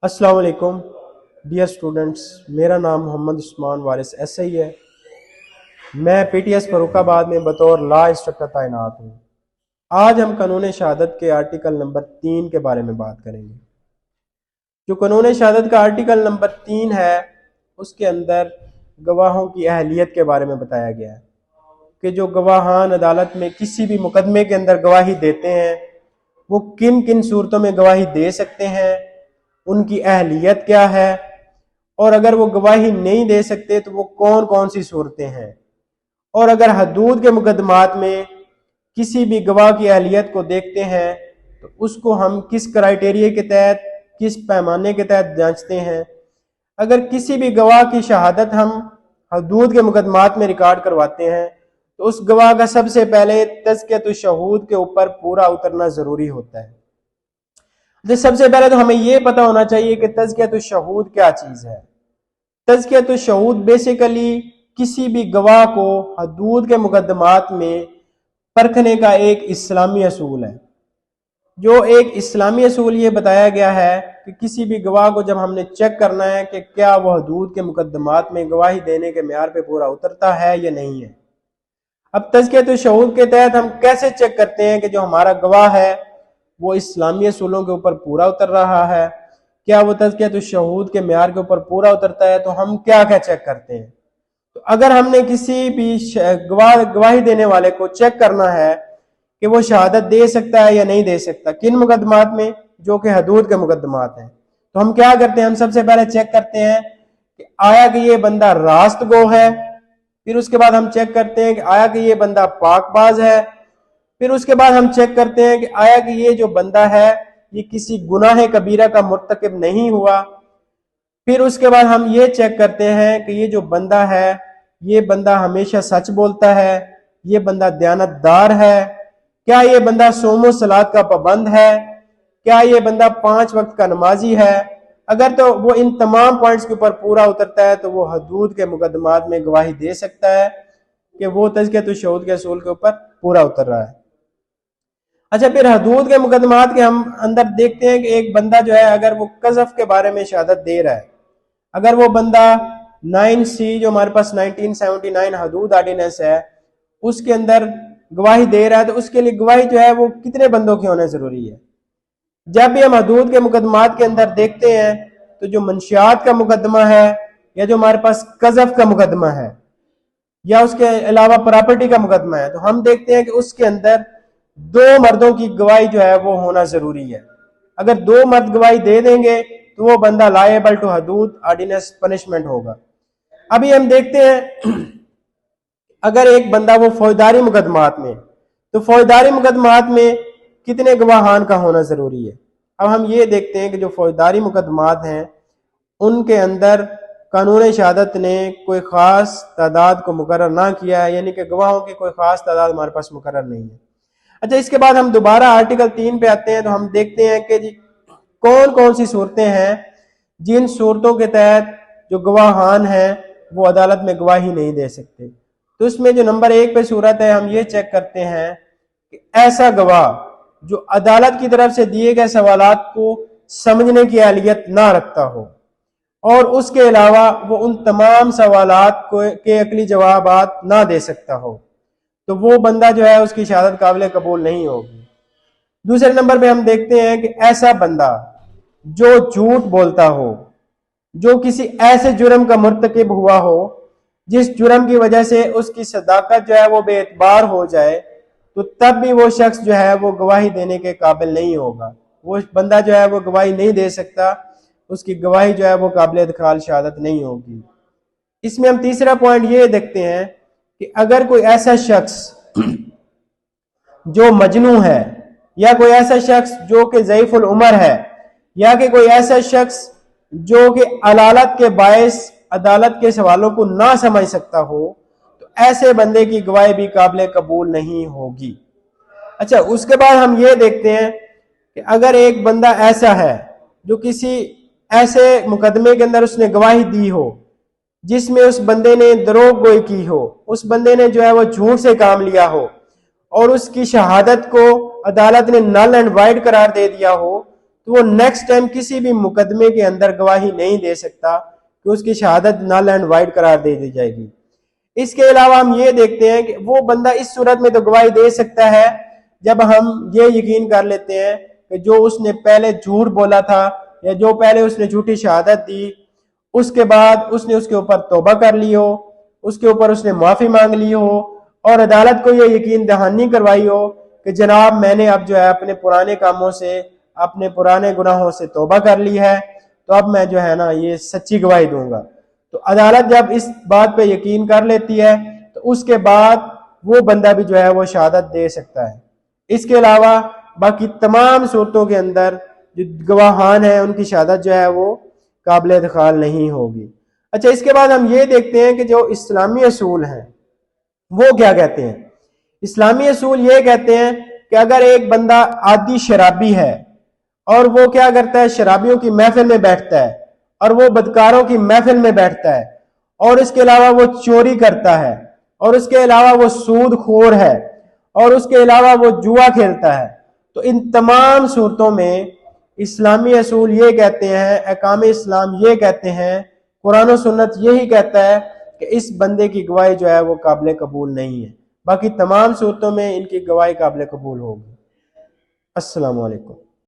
अस्सलाम वालेकुम dear students. मेरा नाम मोहम्मद उस्मान वारिस एसआई है। मैं पीटीएस फर्रुखाबाद में बतौर लॉ इंस्ट्रक्टर तैनात हूँ। आज हम कानून शहादत के आर्टिकल नंबर 3 के बारे में बात करेंगे। जो कानून शहादत का आर्टिकल नंबर 3 है, उसके अंदर गवाहों की अहलियत के बारे में बताया गया है कि जो गवाहान अदालत में किसी भी मुकदमे के अंदर गवाही देते हैं वो किन किन सूरतों में गवाही दे सकते हैं, उनकी अहलियत क्या है, और अगर वो गवाही नहीं दे सकते तो वो कौन कौन सी सूरतें हैं, और अगर हदूद के मुकदमात में किसी भी गवाह की अहलियत को देखते हैं तो उसको हम किस क्राइटेरिया के तहत, किस पैमाने के तहत जांचते हैं। अगर किसी भी गवाह की शहादत हम हदूद के मुकदमात में रिकॉर्ड करवाते हैं तो उस गवाह का सबसे पहले तज़कियतुश शहूद के ऊपर पूरा उतरना जरूरी होता है। तो सबसे पहले तो हमें यह पता होना चाहिए कि तज़कियतुश शहूद क्या चीज है। तज़कियतुश शहूद बेसिकली किसी भी गवाह को हदूद के मुकदमात में परखने का एक इस्लामी असूल है। जो एक इस्लामी असूल ये बताया गया है कि किसी भी गवाह को जब हमने चेक करना है कि क्या वह हदूद के मुकदमात में गवाही देने के मेयार पे पूरा उतरता है या नहीं है। अब तज़कियतुश शहूद के तहत हम कैसे चेक करते हैं कि जो हमारा गवाह है वो इस्लामी असूलों के ऊपर पूरा उतर रहा है, क्या वो तज़कियतुश शहूद के मेयार के ऊपर पूरा उतरता है। तो हम क्या क्या चेक करते हैं। तो अगर हमने किसी भी गवाही देने वाले को चेक करना है कि वो शहादत दे सकता है या नहीं दे सकता, किन मुकदमात में, जो कि हदूद के मुकदमात हैं, तो हम क्या करते हैं, हम सबसे पहले चेक करते हैं कि आया कि ये बंदा रास्त गो है। फिर उसके बाद हम चेक करते हैं कि आया कि ये बंदा पाकबाज है। फिर उसके बाद हम चेक करते हैं कि आया कि ये जो बंदा है ये किसी गुनाह कबीरा का मुर्तकिब नहीं हुआ। फिर उसके बाद हम ये चेक करते हैं कि ये जो बंदा है ये बंदा हमेशा सच बोलता है, ये बंदा दयानतदार है, क्या ये बंदा सोमो सलात का पाबंद है, क्या ये बंदा 5 वक्त का नमाजी है। अगर तो वो इन तमाम पॉइंट्स के ऊपर पूरा उतरता है तो वो हदूद के मुकदमात में गवाही दे सकता है कि वो तज़कियतुश शहूद के असूल के ऊपर पूरा उतर रहा है। अच्छा, फिर हदूद के मुकदमात के हम अंदर देखते हैं कि एक बंदा जो है अगर वो कज़फ के बारे में शहादत दे रहा है, अगर वो बंदा 9C जो हमारे पास 1979 हदूद ऑर्डिनेंस है उसके अंदर गवाही दे रहा है, तो उसके लिए गवाही जो है वो कितने बंदों की होना जरूरी है। जब भी हम हदूद के मुकदमात के अंदर देखते हैं तो जो मंशियात का मुकदमा है या जो हमारे पास कज़फ का मुकदमा है या उसके अलावा प्रॉपर्टी का मुकदमा है, तो हम देखते हैं कि उसके अंदर 2 मर्दों की गवाही जो है वो होना जरूरी है। अगर 2 मर्द गवाही दे देंगे तो वो बंदा लायबल टू हदूद ऑर्डिनेंस पनिशमेंट होगा। अभी हम देखते हैं अगर एक बंदा वो फौजदारी मुकदमात में, तो फौजदारी मुकदमात में कितने गवाहान का होना जरूरी है। अब हम ये देखते हैं कि जो फौजदारी मुकदमात हैं उनके अंदर कानून शहादत ने कोई ख़ास तादाद को मुकर्रर ना किया है, यानी कि गवाहों की कोई ख़ास तादाद हमारे पास मुकर्रर नहीं है। अच्छा, इसके बाद हम दोबारा आर्टिकल 3 पे आते हैं तो हम देखते हैं कि जी कौन कौन सी सूरतें हैं जिन सूरतों के तहत जो गवाहान हैं वो अदालत में गवाही नहीं दे सकते। तो इसमें जो नंबर 1 पे सूरत है, हम ये चेक करते हैं कि ऐसा गवाह जो अदालत की तरफ से दिए गए सवालात को समझने की अहलियत ना रखता हो और उसके अलावा वो उन तमाम सवालात के अकली जवाबात ना दे सकता हो, तो वो बंदा जो है उसकी शहादत काबिल कबूल नहीं होगी। दूसरे नंबर पे हम देखते हैं कि ऐसा बंदा जो झूठ बोलता हो, जो किसी ऐसे जुर्म का मुर्तकिब हुआ हो जिस जुर्म की वजह से उसकी सदाकत जो है वो बेएतबार हो जाए, तो तब भी वो शख्स जो है वो गवाही देने के काबिल नहीं होगा। वो बंदा जो है वो गवाही नहीं दे सकता, उसकी गवाही जो है वो काबिल इदखाल शहादत नहीं होगी। इसमें हम तीसरा पॉइंट ये देखते हैं कि अगर कोई ऐसा शख्स जो मजनू है या कोई ऐसा शख्स जो कि ज़ईफुल उमर है या कि कोई ऐसा शख्स जो कि अदालत के बायस अदालत के सवालों को ना समझ सकता हो, तो ऐसे बंदे की गवाही भी काबिल कबूल नहीं होगी। अच्छा, उसके बाद हम ये देखते हैं कि अगर एक बंदा ऐसा है जो किसी ऐसे मुकदमे के अंदर उसने गवाही दी हो जिसमें उस बंदे ने दरोग गोई की हो, उस बंदे ने जो है वो झूठ से काम लिया हो और उसकी शहादत को अदालत ने नल एंड वाइड करार दे दिया हो, तो वो नेक्स्ट टाइम किसी भी मुकदमे के अंदर गवाही नहीं दे सकता कि उसकी शहादत नल एंड वाइड करार दे दी जाएगी। इसके अलावा हम ये देखते हैं कि वो बंदा इस सूरत में तो गवाही दे सकता है जब हम ये यकीन कर लेते हैं कि जो उसने पहले झूठ बोला था या जो पहले उसने झूठी शहादत दी, उसके बाद उसने उसके ऊपर तौबा कर ली हो, उसके ऊपर उसने माफी मांग ली हो और अदालत को यह यकीन दहानी करवाई हो कि जनाब मैंने अब जो है अपने पुराने कामों से, अपने पुराने गुनाहों से तौबा कर ली है, तो अब मैं जो है ना ये सच्ची गवाही दूंगा। तो अदालत जब इस बात पे यकीन कर लेती है तो उसके बाद वो बंदा भी जो है वो शहादत दे सकता है। इसके अलावा बाकी तमाम सूरतों के अंदर जो गवाहान है उनकी शहादत जो है वो काबिल दखाल नहीं होगी। अच्छा, इसके बाद हम ये देखते हैं कि जो इस्लामी असूल हैं वो क्या कहते हैं। इस्लामी असूल ये कहते हैं कि अगर एक बंदा आदी शराबी है और वो क्या करता है, शराबियों की महफिल में बैठता है और वो बदकारों की महफिल में बैठता है और इसके अलावा वो चोरी करता है और उसके अलावा वो सूदखोर है और उसके अलावा वो जुआ खेलता है, तो इन तमाम सूरतों में इस्लामी असूल ये कहते हैं, अहकाम इस्लाम ये कहते हैं, कुरान और सुन्नत यही कहता है कि इस बंदे की गवाही जो है वो काबिल कबूल नहीं है। बाकी तमाम सूरतों में इनकी गवाही काबिल कबूल होगी। अस्सलाम वालेकुम।